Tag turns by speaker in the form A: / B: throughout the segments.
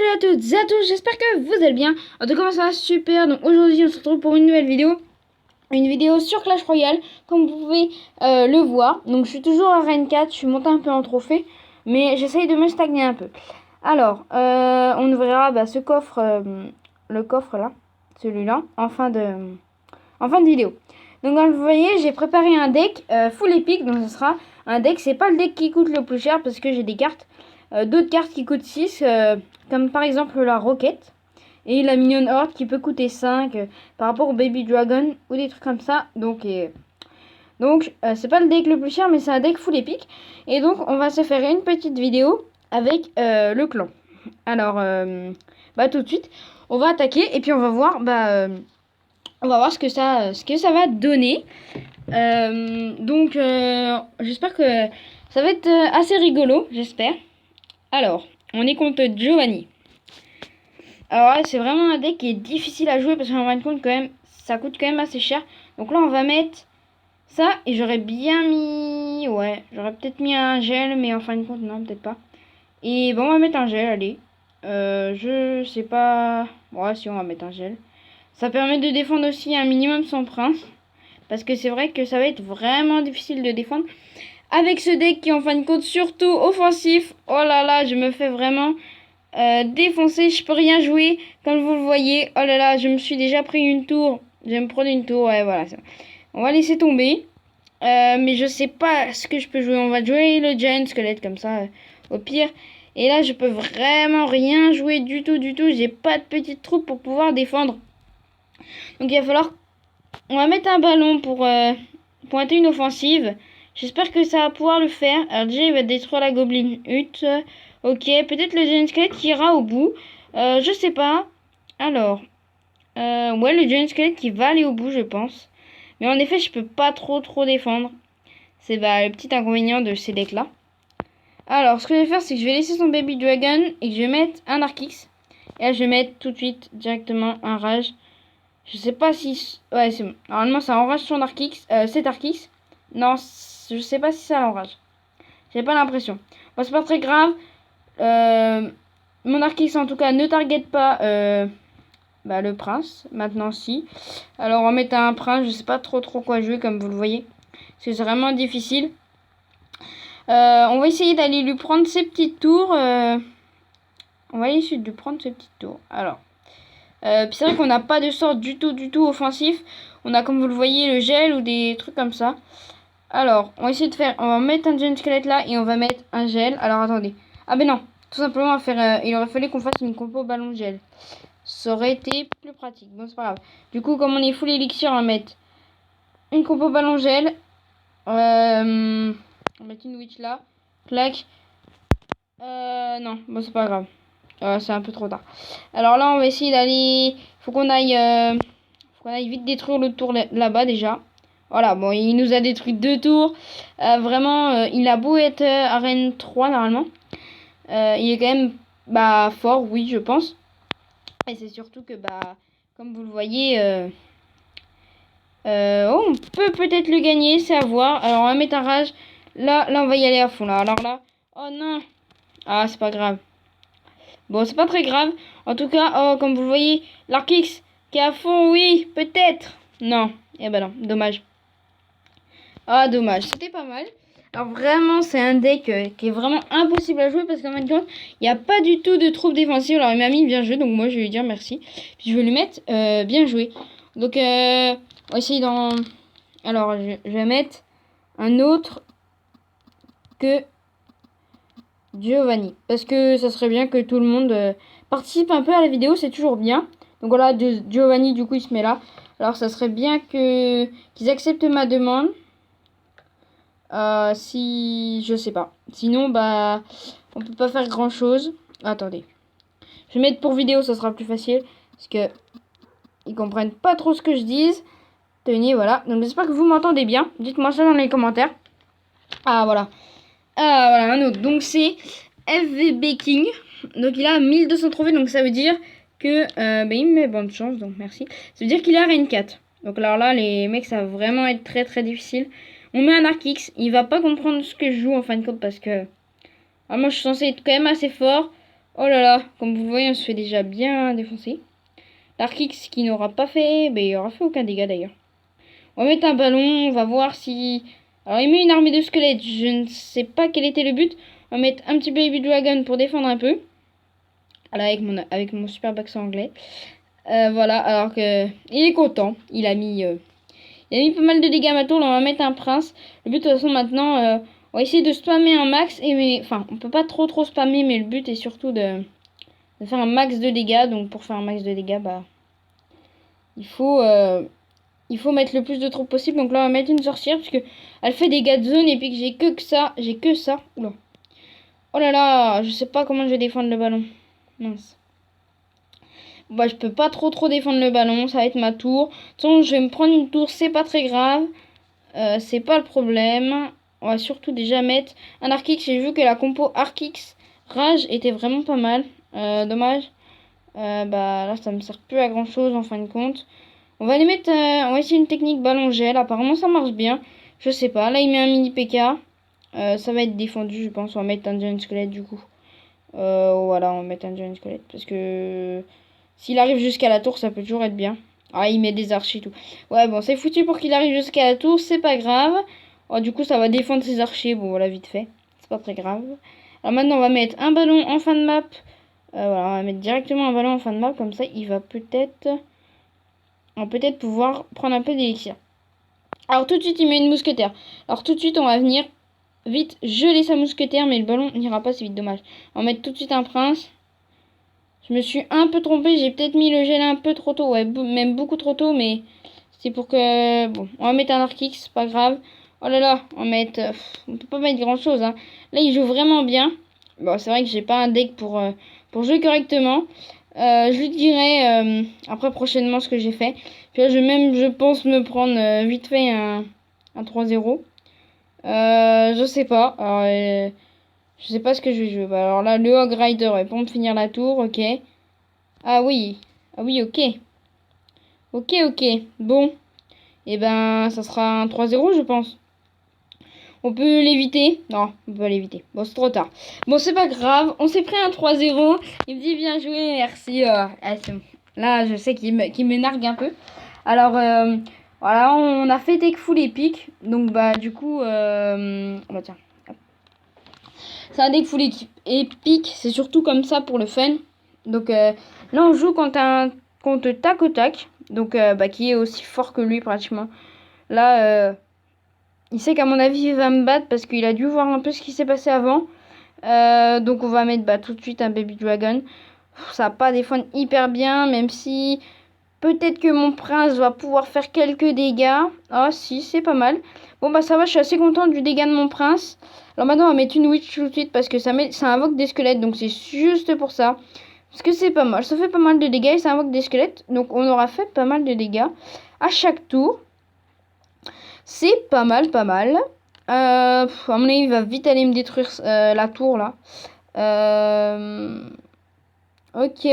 A: Salut à toutes et à tous, j'espère que vous allez bien. En tout cas, ça va super. Donc aujourd'hui, on se retrouve pour une nouvelle vidéo. Une vidéo sur Clash Royale, comme vous pouvez le voir. Donc je suis toujours à Reine 4, je suis montée un peu en trophée. Mais j'essaye de me stagner un peu. Alors, on ouvrira ce coffre, le coffre là, celui-là, en fin de vidéo. Donc comme vous voyez, j'ai préparé un deck full épique. Donc ce sera un deck, c'est pas le deck qui coûte le plus cher parce que j'ai des cartes. D'autres cartes qui coûtent 6, comme par exemple la Roquette. Et la Minion Horde qui peut coûter 5 par rapport au Baby Dragon ou des trucs comme ça. Donc c'est pas le deck le plus cher, mais c'est un deck full épique. Et donc on va se faire une petite vidéo avec le clan. Alors tout de suite, on va attaquer et puis on va voir ce que ça va donner. J'espère que ça va être assez rigolo, j'espère. Alors, on est contre Giovanni. Alors là, c'est vraiment un deck qui est difficile à jouer parce qu'en fin de compte, quand même, ça coûte quand même assez cher. Donc là, on va mettre ça et j'aurais bien mis... Ouais, j'aurais peut-être mis un gel, mais en fin de compte, non, peut-être pas. Et bon, on va mettre un gel, allez. Je sais pas... Ouais, si, on va mettre un gel. Ça permet de défendre aussi un minimum son prince. Parce que c'est vrai que ça va être vraiment difficile de défendre. Avec ce deck qui est en fin de compte surtout offensif. Oh là là, je me fais vraiment défoncer. Je peux rien jouer. Comme vous le voyez. Oh là là, je me suis déjà pris une tour. Je vais me prendre une tour. Ouais, voilà. On va laisser tomber. Mais je sais pas ce que je peux jouer. On va jouer le Giant Squelette comme ça. Au pire. Et là, je peux vraiment rien jouer du tout. J'ai pas de petite troupe pour pouvoir défendre. Donc il va falloir... On va mettre un ballon pour pointer une offensive. J'espère que ça va pouvoir le faire. Alors déjà, il va détruire la Goblin Hut. Ok, peut-être le Giant Squelette qui ira au bout. Je sais pas. Alors, ouais, le Giant Squelette qui va aller au bout, je pense. Mais en effet, je peux pas trop défendre. C'est le petit inconvénient de ces decks-là. Alors, ce que je vais faire, c'est que je vais laisser son Baby Dragon et que je vais mettre un Archix. Et là, je vais mettre tout de suite directement un Rage. Je sais pas si... Ouais, c'est bon. Normalement, ça enrage son Archix. Cet Archix. Non, je sais pas si ça l'enrage. J'ai pas l'impression. Bon, c'est pas très grave. Mon Archix, en tout cas, ne target pas le prince. Maintenant, si. Alors, on va mettre un prince. Je sais pas trop quoi jouer, comme vous le voyez. C'est vraiment difficile. On va essayer d'aller lui prendre ses petites tours. On va essayer de lui prendre ses petites tours. Alors... puis c'est vrai qu'on n'a pas de sort du tout offensif. On a, comme vous le voyez, le gel ou des trucs comme ça. Alors, on va essayer de faire... On va mettre un Giant Squelette là et on va mettre un gel. Alors, attendez. Ah ben non. Tout simplement, on va faire... il aurait fallu qu'on fasse une compo ballon gel. Ça aurait été plus pratique. Bon, c'est pas grave. Du coup, comme on est full élixir, on va mettre une compo ballon gel. On va mettre une witch là. Clac. Non. Bon, c'est pas grave. C'est un peu trop tard. Alors là, on va essayer d'aller... Faut qu'on aille vite détruire le tour là-bas déjà. Voilà, bon, il nous a détruit 2 tours. Vraiment, il a beau être arène 3 normalement. Il est quand même fort, oui, je pense. Et c'est surtout que, comme vous le voyez, on peut peut-être le gagner, c'est à voir. Alors, on va mettre un rage. Là, on va y aller à fond, là. Alors là, oh non. Ah, c'est pas grave. Bon, c'est pas très grave. En tout cas, comme vous le voyez, l'Archix qui est à fond, oui, peut-être. Non, eh ben non, dommage. Ah, dommage, c'était pas mal. Alors vraiment, c'est un deck qui est vraiment impossible à jouer parce qu'en fin de compte, il n'y a pas du tout de troupes défensives. Alors il m'a mis bien joué, donc moi je vais lui dire merci. Puis je vais lui mettre bien joué. Donc on va essayer d'en... Alors je vais mettre un autre que... Giovanni. Parce que ça serait bien que tout le monde participe un peu à la vidéo, c'est toujours bien. Donc voilà, Giovanni, du coup, il se met là. Alors ça serait bien qu'ils acceptent ma demande. Si... Je sais pas. Sinon, on peut pas faire grand chose. Attendez. Je vais mettre pour vidéo, ça sera plus facile. Parce que ils comprennent pas trop ce que je dis. Tenez, voilà. Donc j'espère que vous m'entendez bien. Dites-moi ça dans les commentaires. Ah, voilà. Voilà, un autre. Donc, c'est FVB King. Donc, il a 1200 trophées. Donc, ça veut dire que... il me met bonne chance. Donc, merci. Ça veut dire qu'il est à Reine 4. Donc, alors là, les mecs, ça va vraiment être très difficile. On met un Archix. Il va pas comprendre ce que je joue en fin de compte. Parce que... moi, je suis censé être quand même assez fort. Oh là là, comme vous voyez, on se fait déjà bien défoncer. L'Arkix qui n'aura pas fait, ben il aura fait aucun dégât d'ailleurs. On va mettre un ballon, on va voir si... Alors il met une armée de squelettes, je ne sais pas quel était le but. On va mettre un petit Baby Dragon pour défendre un peu. Voilà, avec mon super accent anglais. Voilà, alors que... Il est content, il a mis pas mal de dégâts à ma tour, là on va mettre un prince. Le but de toute façon maintenant, on va essayer de spammer un max. Enfin, on peut pas trop spammer, mais le but est surtout de faire un max de dégâts. Donc pour faire un max de dégâts, bah... Il faut mettre le plus de troupes possible. Donc là, on va mettre une sorcière parce que elle fait des dégâts de zone et puis que j'ai que ça. J'ai que ça. Oula. Oh là là, je sais pas comment je vais défendre le ballon. Mince. Bah, je peux pas trop défendre le ballon. Ça va être ma tour. De toute façon, je vais me prendre une tour. C'est pas très grave. C'est pas le problème. On va surtout déjà mettre un Archix. J'ai vu que la compo Archix Rage était vraiment pas mal. Dommage. Bah là, ça me sert plus à grand chose en fin de compte. On va les mettre. On va essayer une technique ballon gel. Apparemment, ça marche bien. Je sais pas. Là, il met un mini PK. Ça va être défendu, je pense. On va mettre un giant squelette du coup. Voilà, on va mettre un giant squelette. Parce que s'il arrive jusqu'à la tour, ça peut toujours être bien. Ah, il met des archers et tout. Ouais, bon, c'est foutu pour qu'il arrive jusqu'à la tour. C'est pas grave. Oh, du coup, ça va défendre ses archers. Bon, voilà, vite fait. C'est pas très grave. Alors maintenant, on va mettre un ballon en fin de map. Voilà, on va mettre directement un ballon en fin de map. Comme ça, il va peut-être... On va peut-être pouvoir prendre un peu d'élixir. Alors tout de suite, il met une mousquetaire. Alors tout de suite, on va venir vite geler sa mousquetaire. Mais le ballon n'ira pas, c'est vite, dommage. On va mettre tout de suite un prince. Je me suis un peu trompée. J'ai peut-être mis le gel un peu trop tôt. Ouais, même beaucoup trop tôt. Mais c'est pour que... Bon, on va mettre un Archix, c'est pas grave. Oh là là, on va mettre... on peut pas mettre grand-chose. Hein. Là, il joue vraiment bien. Bon, c'est vrai que j'ai pas un deck pour jouer correctement. Je lui dirai après prochainement ce que j'ai fait. Puis là, je pense me prendre vite fait un 3-0. Je sais pas. Alors, je sais pas ce que je vais jouer. Bah, alors là, le Hog Rider ouais, pour me finir la tour, ok. Ah oui. Ah oui, ok. Ok. Bon. Et ben, ça sera un 3-0, je pense. On peut l'éviter. Non, on peut pas l'éviter. Bon, c'est trop tard. Bon, c'est pas grave. On s'est pris un 3-0. Il me dit bien joué, merci. C'est bon. Là, je sais qu'il m'énargue un peu. Alors, voilà, on a fait deck full épique. Donc, bah, du coup, bah, tiens. C'est un deck full épique. C'est surtout comme ça pour le fun. Donc, là, on joue contre Tac au Tac. Donc, bah, qui est aussi fort que lui, pratiquement. Là, il sait qu'à mon avis, il va me battre parce qu'il a dû voir un peu ce qui s'est passé avant. Donc on va mettre tout de suite un Baby Dragon. Ça va pas défendre hyper bien, même si peut-être que mon prince va pouvoir faire quelques dégâts. Ah si, c'est pas mal. Bon bah ça va, je suis assez contente du dégât de mon prince. Alors maintenant on va mettre une witch tout de suite parce que ça invoque des squelettes. Donc c'est juste pour ça. Parce que c'est pas mal, ça fait pas mal de dégâts et ça invoque des squelettes. Donc on aura fait pas mal de dégâts à chaque tour. C'est pas mal. À mon avis, il va vite aller me détruire la tour, là. Ok.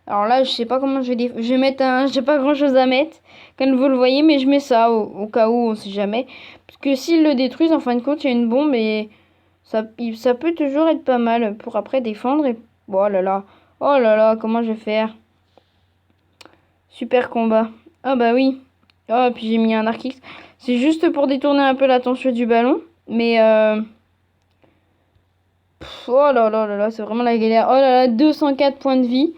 A: Alors là, je sais pas comment je vais mettre un... J'ai pas grand-chose à mettre, comme vous le voyez, mais je mets ça au cas où, on sait jamais. Parce que s'ils le détruisent, en fin de compte, il y a une bombe et ça peut toujours être pas mal pour après défendre. Et... Oh là là, comment je vais faire? Super combat. Ah bah oui. Oh, puis j'ai mis un Archix. C'est juste pour détourner un peu l'attention du ballon. Mais oh là, c'est vraiment la galère. Oh là là, 204 points de vie.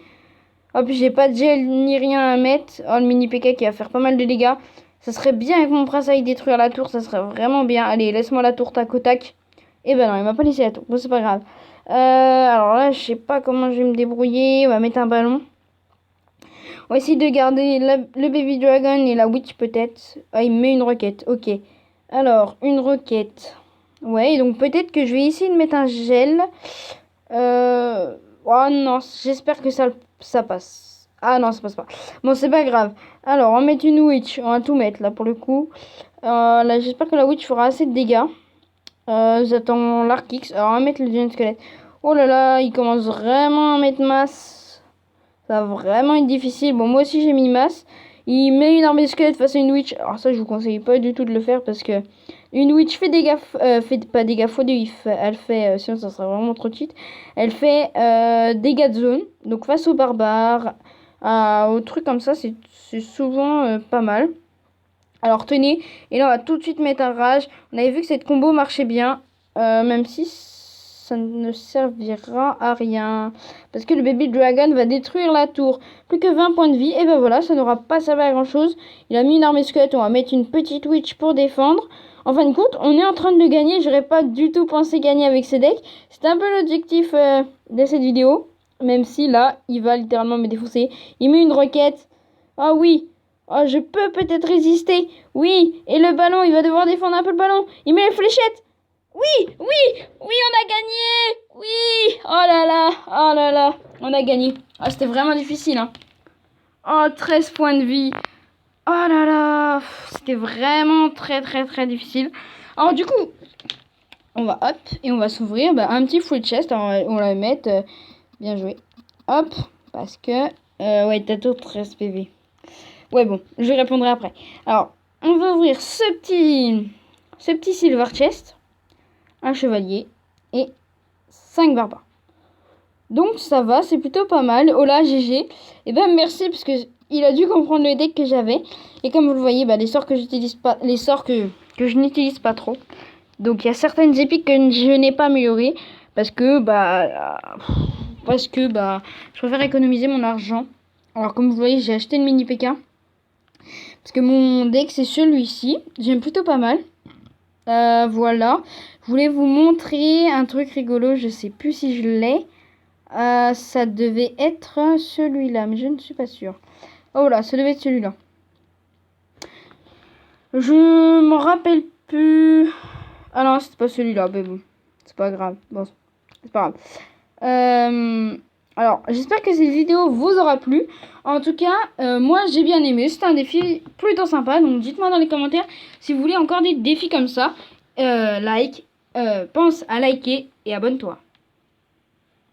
A: Oh, puis j'ai pas de gel ni rien à mettre. Oh, le mini PK qui va faire pas mal de dégâts. Ça serait bien avec mon prince aille détruire la tour. Ça serait vraiment bien. Allez, laisse-moi la tour tac au tac. Et ben non, il m'a pas laissé la tour. Bon, c'est pas grave. Alors là, je sais pas comment je vais me débrouiller. On va mettre un ballon. On va essayer de garder le Baby Dragon et la Witch peut-être. Ah, il me met une roquette. Ok. Alors, une roquette. Ouais, donc peut-être que je vais essayer de mettre un gel. Oh non, j'espère que ça passe. Ah non, ça passe pas. Bon, c'est pas grave. Alors, on va mettre une Witch. On va tout mettre là pour le coup. Là, j'espère que la Witch fera assez de dégâts. J'attends l'Archix. Alors, on va mettre le Giant Squelette. Oh là là, il commence vraiment à mettre masse. Ça va vraiment être difficile. Bon, moi aussi j'ai mis masse. Il met une armée de squelettes face à une witch. Alors ça, je vous conseille pas du tout de le faire parce que une witch fait des gaffes, fait pas des gaffes elle fait, sinon ça serait vraiment trop cheat. Elle fait dégâts de zone. Donc face aux barbares, aux trucs comme ça, c'est souvent pas mal. Alors tenez, et là on va tout de suite mettre un rage. On avait vu que cette combo marchait bien, même si ça ne servira à rien. Parce que le baby dragon va détruire la tour. Plus que 20 points de vie, et ben voilà, ça n'aura pas servi à grand chose. Il a mis une armée squelette, on va mettre une petite witch pour défendre. En fin de compte, on est en train de gagner, j'aurais pas du tout pensé gagner avec ces decks. C'était un peu l'objectif de cette vidéo. Même si là, il va littéralement me défoncer. Il met une roquette. Ah oui. Oh, je peux peut-être résister. Oui, et le ballon, il va devoir défendre un peu le ballon. Il met les fléchettes. Oui, oui, oui, on a gagné. Oui, oh là là, on a gagné. Ah, c'était vraiment difficile, hein. Oh, 13 points de vie. Oh là là, c'était vraiment très difficile. Alors du coup, on va hop, et on va s'ouvrir un petit full chest. Alors, on va le mettre, bien joué. Hop, parce que, ouais, t'as tout 13 PV. Ouais, bon, je répondrai après. Alors, on va ouvrir ce petit silver chest, un chevalier et 5 barbares. Donc, ça va, c'est plutôt pas mal. Oh là, GG. Et ben, merci, parce que il a dû comprendre le deck que j'avais. Et comme vous le voyez, les sorts que j'utilise pas, les sorts que je n'utilise pas trop. Donc, il y a certaines épiques que je n'ai pas améliorées. Parce que, je préfère économiser mon argent. Alors, comme vous voyez, j'ai acheté une mini PK. Parce que mon deck, c'est celui-ci. J'aime plutôt pas mal. Voilà. Je voulais vous montrer un truc rigolo. Je sais plus si je l'ai. Ça devait être celui-là. Mais je ne suis pas sûre. Oh là, ça devait être celui-là. Je m'en rappelle plus. Ah non, c'était pas celui-là. Mais bon, c'est pas grave. Bon, c'est pas grave. Alors, j'espère que cette vidéo vous aura plu. En tout cas, moi, j'ai bien aimé. C'était un défi plutôt sympa. Donc, dites-moi dans les commentaires si vous voulez encore des défis comme ça. Pense à liker et abonne-toi.